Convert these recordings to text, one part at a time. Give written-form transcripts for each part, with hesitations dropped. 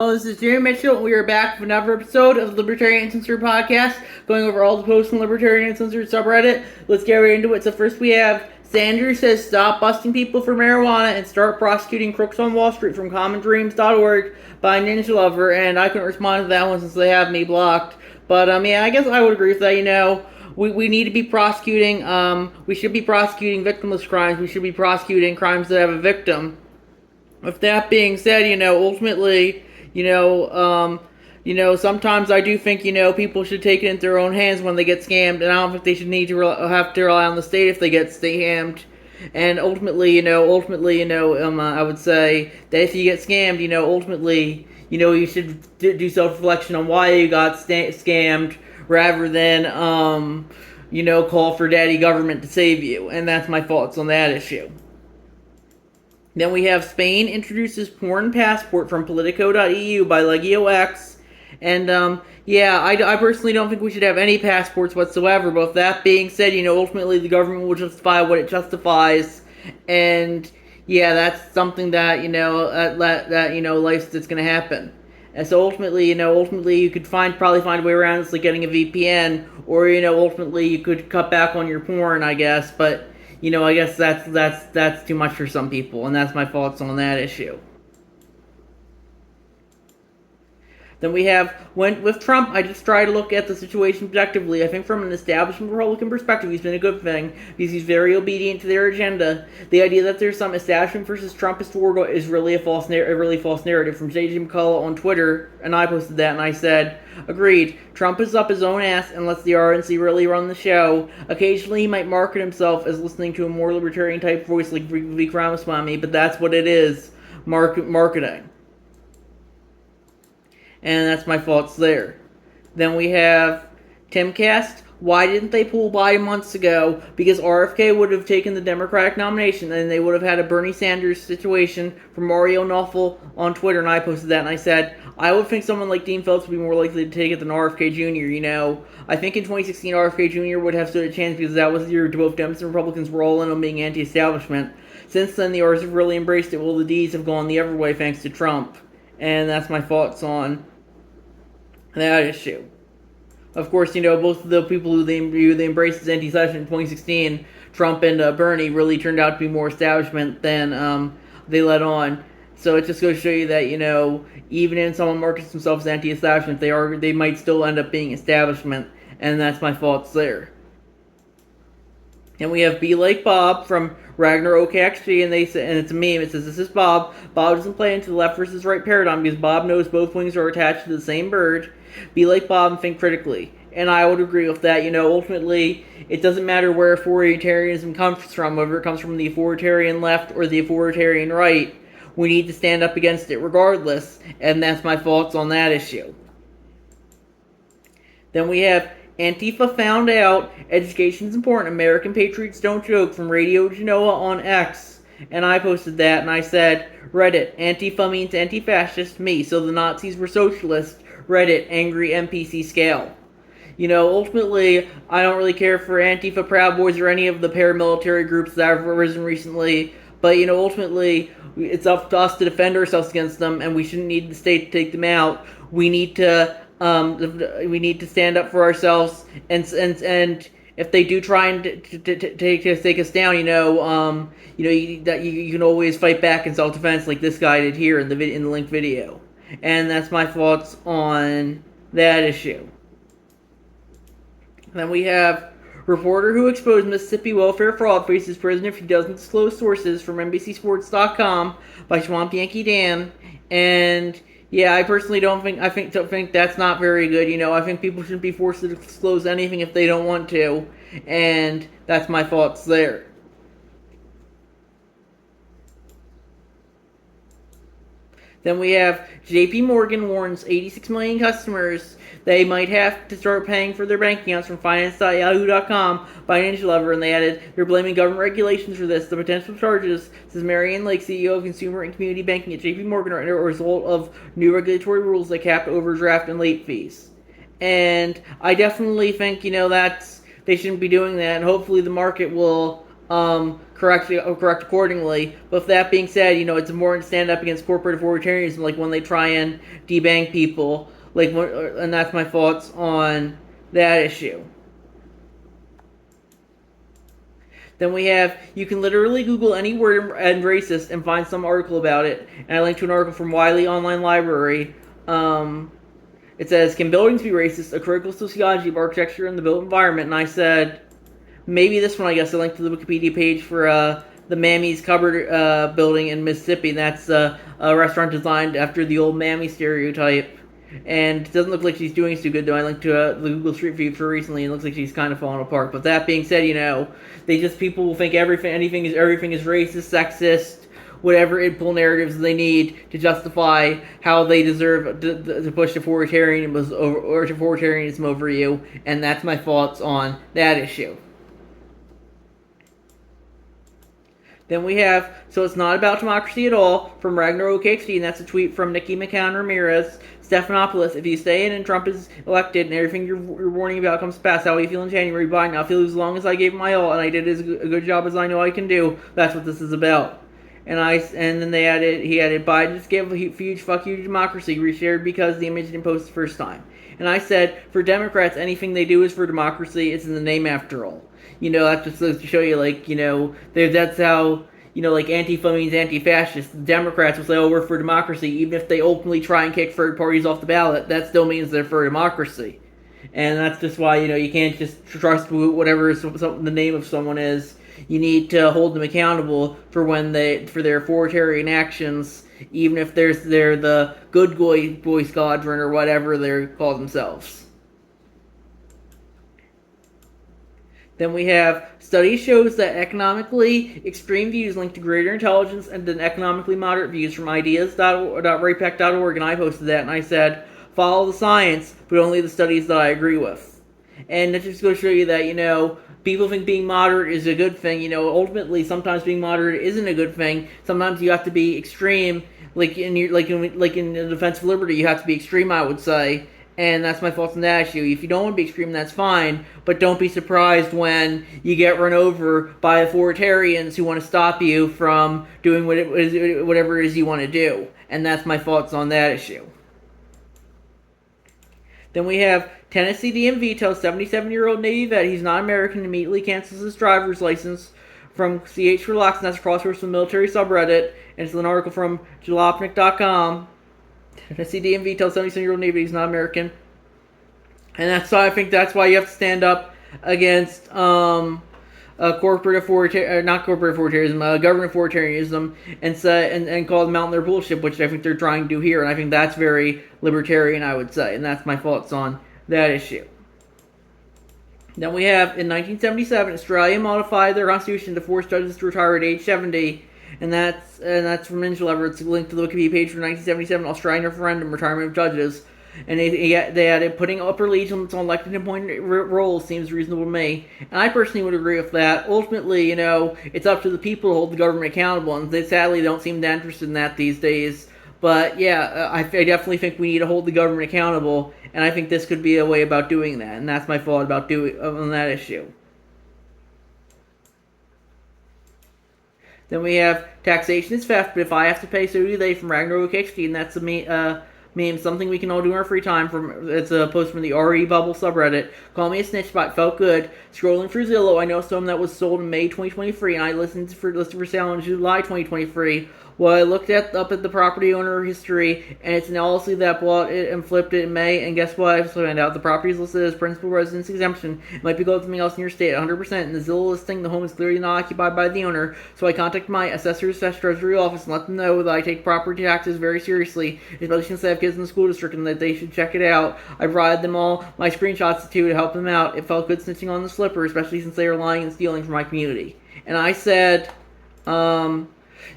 Hello, this is Jerry Mitchell, and we are back with another episode of the Libertarian Uncensored podcast, going over all the posts on the Libertarian Uncensored subreddit. Let's get right into it. So first we have Sanders says stop busting people for marijuana and start prosecuting crooks on Wall Street from commondreams.org by Ninja Lover, and I couldn't respond to that one since they have me blocked. But yeah, I guess I would agree with that. We need to be prosecuting, we should be prosecuting victimless crimes. We should be prosecuting crimes that have a victim. With that being said, ultimately, sometimes I do think, people should take it into their own hands when they get scammed, and I don't think they should have to rely on the state if they get scammed. And ultimately, I would say that if you get scammed, ultimately, you should do self-reflection on why you got scammed rather than, call for daddy government to save you. And that's my thoughts on that issue. Then we have Spain introduces porn passport from Politico.eu by Legio X. And, I personally don't think we should have any passports whatsoever. But with that being said, ultimately the government will justify what it justifies. And, that's something that, that's going to happen. And so ultimately, you could probably find a way around this, like getting a VPN. Or, ultimately you could cut back on your porn, I guess. But I guess that's too much for some people, and that's my thoughts on that issue. Then we have, with Trump, I just try to look at the situation objectively. I think from an establishment Republican perspective, he's been a good thing, because he's very obedient to their agenda. The idea that there's some establishment versus Trumpist war is really a false narrative from J.J. McCullough on Twitter, and I posted that, and I said, agreed, Trump is up his own ass and lets the RNC really run the show. Occasionally he might market himself as listening to a more libertarian-type voice like V. Ramaswamy, but that's what it is, marketing. And that's my thoughts there. Then we have Timcast. Why didn't they pull Biden months ago? Because RFK would have taken the Democratic nomination, and they would have had a Bernie Sanders situation from Mario Nawfal on Twitter, and I posted that, and I said, I would think someone like Dean Phillips would be more likely to take it than RFK Jr., I think in 2016 RFK Jr. would have stood a chance because that was the year both Democrats and Republicans were all in on being anti-establishment. Since then, the R's have really embraced it, while the D's have gone the other way thanks to Trump. And that's my thoughts on that issue. Of course, both of the people who they embraced as anti-establishment in 2016, Trump and Bernie, really turned out to be more establishment than they let on. So it just goes to show you that, even if someone markets themselves as anti-establishment, they might still end up being establishment, and that's my thoughts there. And we have Be Like Bob from Ragnarok XG, and it's a meme. It says, this is Bob. Bob doesn't play into the left versus right paradigm because Bob knows both wings are attached to the same bird. Be like Bob and think critically. And I would agree with that. Ultimately, it doesn't matter where authoritarianism comes from, whether it comes from the authoritarian left or the authoritarian right. We need to stand up against it regardless, and that's my thoughts on that issue. Then we have Antifa found out education's important. American patriots don't joke from Radio Genoa on X. And I posted that and I said, Reddit, Antifa means anti-fascist, me, so the Nazis were socialist. Reddit, angry NPC scale. Ultimately, I don't really care for Antifa, Proud Boys, or any of the paramilitary groups that have arisen recently. But, ultimately, it's up to us to defend ourselves against them, and we shouldn't need the state to take them out. We need to stand up for ourselves, and if they do try and take us down, you can always fight back in self-defense, like this guy did here in the linked video. And that's my thoughts on that issue. Then we have reporter who exposed Mississippi welfare fraud faces prison if he doesn't disclose sources from NBCSports.com by Swamp Yankee Dan. And I personally don't think that's not very good. I think people shouldn't be forced to disclose anything if they don't want to. And that's my thoughts there. Then we have JP Morgan warns 86 million customers they might have to start paying for their bank accounts from finance.yahoo.com by Ninja Lover, and they added they're blaming government regulations for this. The potential charges, says Marianne Lake, CEO of Consumer and Community Banking at JP Morgan, are a result of new regulatory rules that cap overdraft and late fees. And I definitely think, they shouldn't be doing that, and hopefully the market will correct accordingly. But with that being said, it's important to stand up against corporate authoritarianism, like when they try and debank people, and that's my thoughts on that issue. Then we have, you can literally Google any word and racist and find some article about it. And I linked to an article from Wiley Online Library. It says, "Can buildings be racist? A critical sociology of architecture and the built environment." And I said, maybe this one, I guess. I linked to the Wikipedia page for the Mammy's Cupboard building in Mississippi. And that's a restaurant designed after the old Mammy stereotype. And it doesn't look like she's doing too good, though. I linked to the Google Street View for recently, and it looks like she's kind of falling apart. But that being said, people will think everything is racist, sexist, whatever input narratives they need to justify how they deserve to push authoritarianism over you. And that's my thoughts on that issue. Then we have, "So it's not about democracy at all," from Ragnarok KXD, and that's a tweet from Nikki McCann Ramirez. Stephanopoulos, "If you stay in and Trump is elected and everything you're warning about comes to pass, how will you feel in January? Biden, I'll feel as long as I gave my all and I did as good job as I know I can do. That's what this is about." And then he added, "Biden just gave a huge fuck you to democracy, reshared because the image didn't post the first time." And I said, for Democrats, anything they do is for democracy. It's in the name after all. That's just to show you, that's how, Antifa means anti-fascist. The Democrats will say, "Oh, we're for democracy," even if they openly try and kick third parties off the ballot. That still means they're for democracy. And that's just why, you can't just trust whatever the name of someone is. You need to hold them accountable for their authoritarian actions, even if they're the good boy squadron or whatever they call themselves. Then we have, "Study shows that economically extreme views link to greater intelligence and then economically moderate views," from ideas.rapec.org, and I posted that, and I said, "Follow the science, but only the studies that I agree with." And that just goes to show you that, people think being moderate is a good thing. Ultimately, sometimes being moderate isn't a good thing. Sometimes you have to be extreme, like in the defense of liberty, you have to be extreme, I would say. And that's my thoughts on that issue. If you don't want to be extreme, that's fine. But don't be surprised when you get run over by authoritarians who want to stop you from doing whatever it is you want to do. And that's my thoughts on that issue. Then we have, Tennessee DMV tells 77-year-old Navy vet he's not American, immediately cancels his driver's license, from CH Relax, and that's a crossword from the military subreddit. And it's an article from jalopnik.com. Tennessee DMV tells 77-year-old Navy he's not American. And that's why I think that's why you have to stand up against government authoritarianism, and call them out on their bullshit, which I think they're trying to do here. And I think that's very libertarian, I would say. And that's my thoughts on that issue. Then we have, in 1977, Australia modified their constitution to force judges to retire at age 70. And that's from Ninja Lever. It's linked to the Wikipedia page for 1977 Australian referendum retirement of judges. And they added, "Putting upper age limits on elected and appointed roles seems reasonable to me." And I personally would agree with that. Ultimately, it's up to the people to hold the government accountable, and they sadly don't seem that interested in that these days. But yeah, I definitely think we need to hold the government accountable, and I think this could be a way about doing that. And that's my thought about on that issue. Then we have, "Taxation is theft, but if I have to pay, so do they," from Ragnarok XD, and that's a meme, something we can all do in our free time. It's a post from the RE Bubble subreddit. "Call me a snitch, but it felt good. Scrolling through Zillow, I know some that was sold in May 2023, and I listed for sale in July 2023. Well, I looked up at the property owner history, and it's an LLC that bought it and flipped it in May, and guess what? I found out the property is listed as principal residence exemption. It might be going to something else in your state, 100%. In the Zillow listing, the home is clearly not occupied by the owner, so I contacted my assessor's treasury office and let them know that I take property taxes very seriously, especially since I have kids in the school district, and that they should check it out. I provided them all my screenshots too to help them out. It felt good snitching on the slipper, especially since they are lying and stealing from my community." And I said,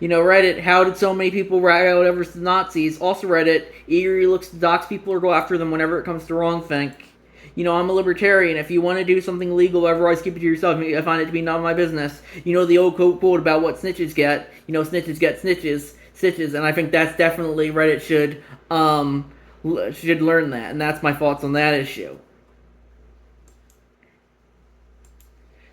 Reddit, "How did so many people rat out ever the Nazis?" Also Reddit, "Eagerly looks to dox people or go after them whenever it comes to wrongthink." I'm a libertarian. If you want to do something illegal, otherwise keep it to yourself. I find it to be none of my business. The old quote about what snitches get. Snitches get stitches, and I think that's definitely Reddit should learn that, and that's my thoughts on that issue.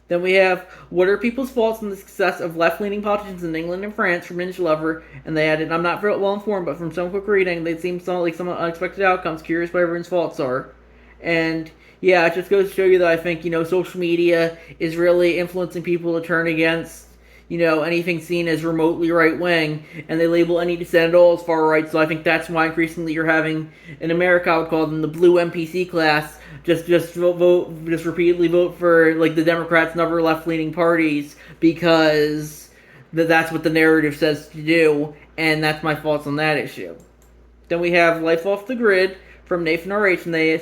Then we have, what are people's faults in the success of left-leaning politicians in England and France from Ninja Lover? And they added, I'm not very well informed, but from some quick reading, they seem like some unexpected outcomes. Curious what everyone's faults are. And yeah, it just goes to show you that I think, social media is really influencing people to turn against, anything seen as remotely right wing, and they label any dissent at all as far right. So I think that's why increasingly you're having, in America, I would call them the blue NPC class, just repeatedly vote for like the Democrats and other left leaning parties because that's what the narrative says to do, and that's my thoughts on that issue. Then we have Life Off the Grid from Nathan RH, and they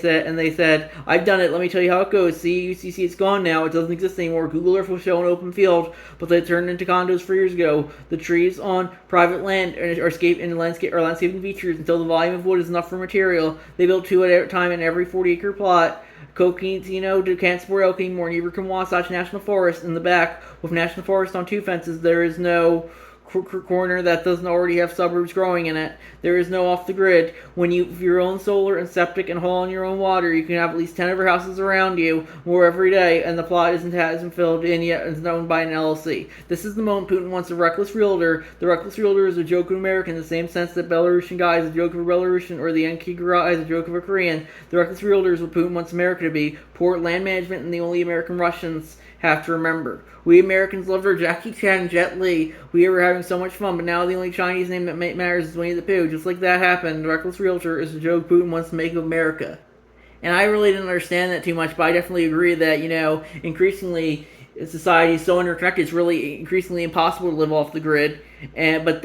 said, I've done it, let me tell you how it goes. See, UCC, it's gone now, it doesn't exist anymore. Google Earth will show an open field, but they turned into condos 4 years ago. The trees on private land are landscaping features until the volume of wood is enough for material. They built 2 at a time in every 40-acre plot. Coquintino can't support elk anymore. Neither can Wasatch National Forest. In the back, with National Forest on 2 fences, there is no corner that doesn't already have suburbs growing in it. There is no off the grid. When you your own solar and septic and haul in your own water, you can have at least 10 other houses around you more every day, and the plot hasn't filled in yet. It's owned by an LLC. This is the moment Putin wants a reckless realtor. The reckless realtor is a joke of American in the same sense that Belarusian guy is a joke of a Belarusian, or the Enki guy is a joke of a Korean. The reckless realtor is what Putin wants America to be. Poor land management, and the only American Russians have to remember. We Americans loved our Jackie Chan and Jet Li. We were having so much fun, but now the only Chinese name that matters is Winnie the Pooh. Just like that happened, the reckless realtor is a joke Putin wants to make of America. And I really didn't understand that too much, but I definitely agree that, increasingly society is so interconnected, it's really increasingly impossible to live off the grid. But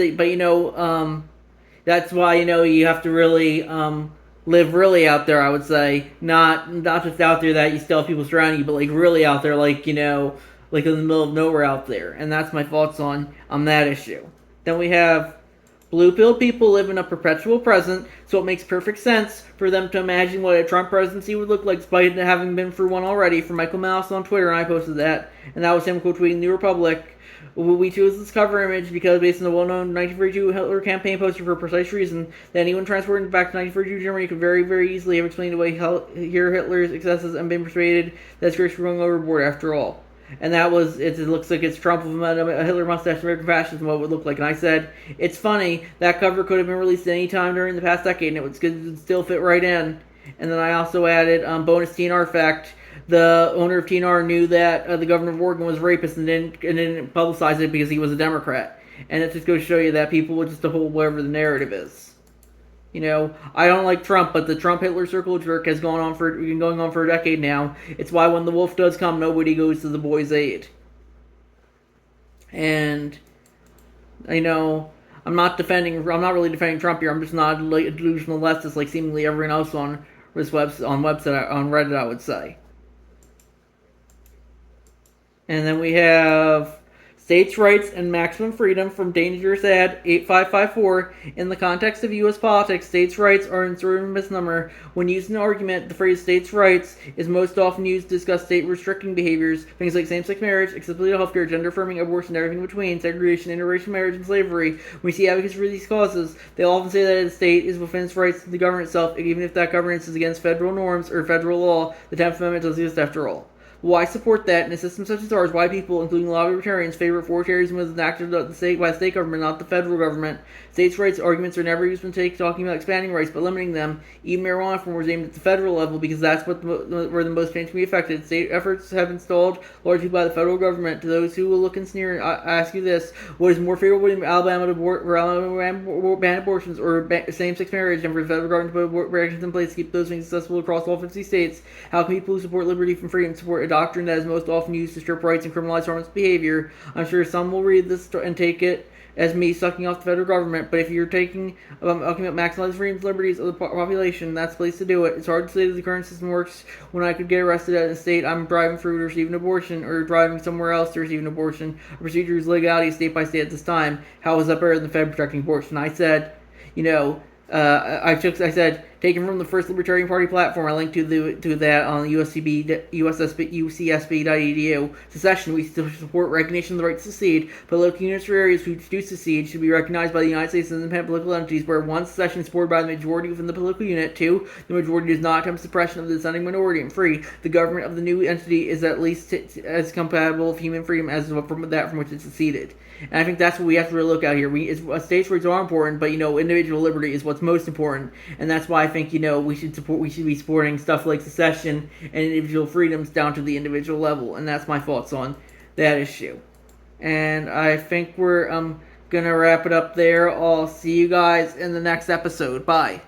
that's why, you have to really live really out there, I would say. Not just out there that you still have people surrounding you, but like really out there, like in the middle of nowhere out there. And that's my thoughts on that issue. Then we have blue pill people live in a perpetual present, so it makes perfect sense for them to imagine what a Trump presidency would look like despite having been through one already. From Michael Mouse on Twitter, and I posted that. And that was him quote tweeting New Republic. We chose this cover image because based on the well-known 1942 Hitler campaign poster for a precise reason that anyone transported back to 1942 Germany could very, very easily have explained away Hitler's excesses and been persuaded that his Greeks were going overboard after all. And that was, it looks like it's Trump with a Hitler mustache, American fascism, what it would look like. And I said, it's funny, that cover could have been released at any time during the past decade and it would still fit right in. And then I also added, bonus TNR fact, the owner of TNR knew that the governor of Oregon was a rapist and didn't publicize it because he was a Democrat. And it just goes to show you that people will just hold whatever the narrative is. I don't like Trump, but the Trump-Hitler circle jerk has been going on for a decade now. It's why when the wolf does come, nobody goes to the boy's aid. And, I'm not really defending Trump here. I'm just not a delusional leftist like seemingly everyone else on Reddit, I would say. And then we have States' Rights and Maximum Freedom from Dangerous Ad 8554. In the context of U.S. politics, states' rights are in sort of a misnomer. When used in an argument, the phrase states' rights is most often used to discuss state-restricting behaviors, things like same-sex marriage, accessibility to healthcare, gender-affirming abortion, everything in between, segregation, interracial marriage, and slavery. When we see advocates for these causes, they often say that a state is within its rights to govern itself, even if that governance is against federal norms or federal law. The 10th Amendment does exist after all. Why support that in a system such as ours? Why people, including a lot of libertarians, favor authoritarianism as enacted by the state government, not the federal government? States' rights arguments are never used when talking about expanding rights, but limiting them. Even marijuana reform was aimed at the federal level because that's where the most change can be affected. State efforts have installed largely by the federal government. To those who will look and sneer, I ask you this: what is more favorable in Alabama to ban abortions or same-sex marriage, and for the federal government to put regulations in place to keep those things accessible across all 50 states? How can people who support liberty from freedom support a doctrine that is most often used to strip rights and criminalize harmless behavior? I'm sure some will read this and take it as me sucking off the federal government, but if you're talking about maximizing freedoms and liberties of the population, that's the place to do it. It's hard to say that the current system works when I could get arrested at a state I'm driving through to receive an abortion, or driving somewhere else to receive an abortion. A procedure is legality state by state at this time. How is that better than the Fed protecting abortion? I said, I said, taken from the First Libertarian Party platform. I linked to that on UCSB.edu. Secession, we still support recognition of the right to secede. Political units or areas which do secede should be recognized by the United States as independent political entities, where one, secession is supported by the majority within the political unit. Two, the majority does not attempt suppression of the dissenting minority. And three, the government of the new entity is at least as compatible with human freedom as from that from which it seceded. And I think that's what we have to really look at here. States' rights are important, but individual liberty is what's most important, and that's why I think we should be supporting stuff like secession and individual freedoms down to the individual level, and that's my thoughts on that issue. And I think we're gonna wrap it up there. I'll see you guys in the next episode. Bye.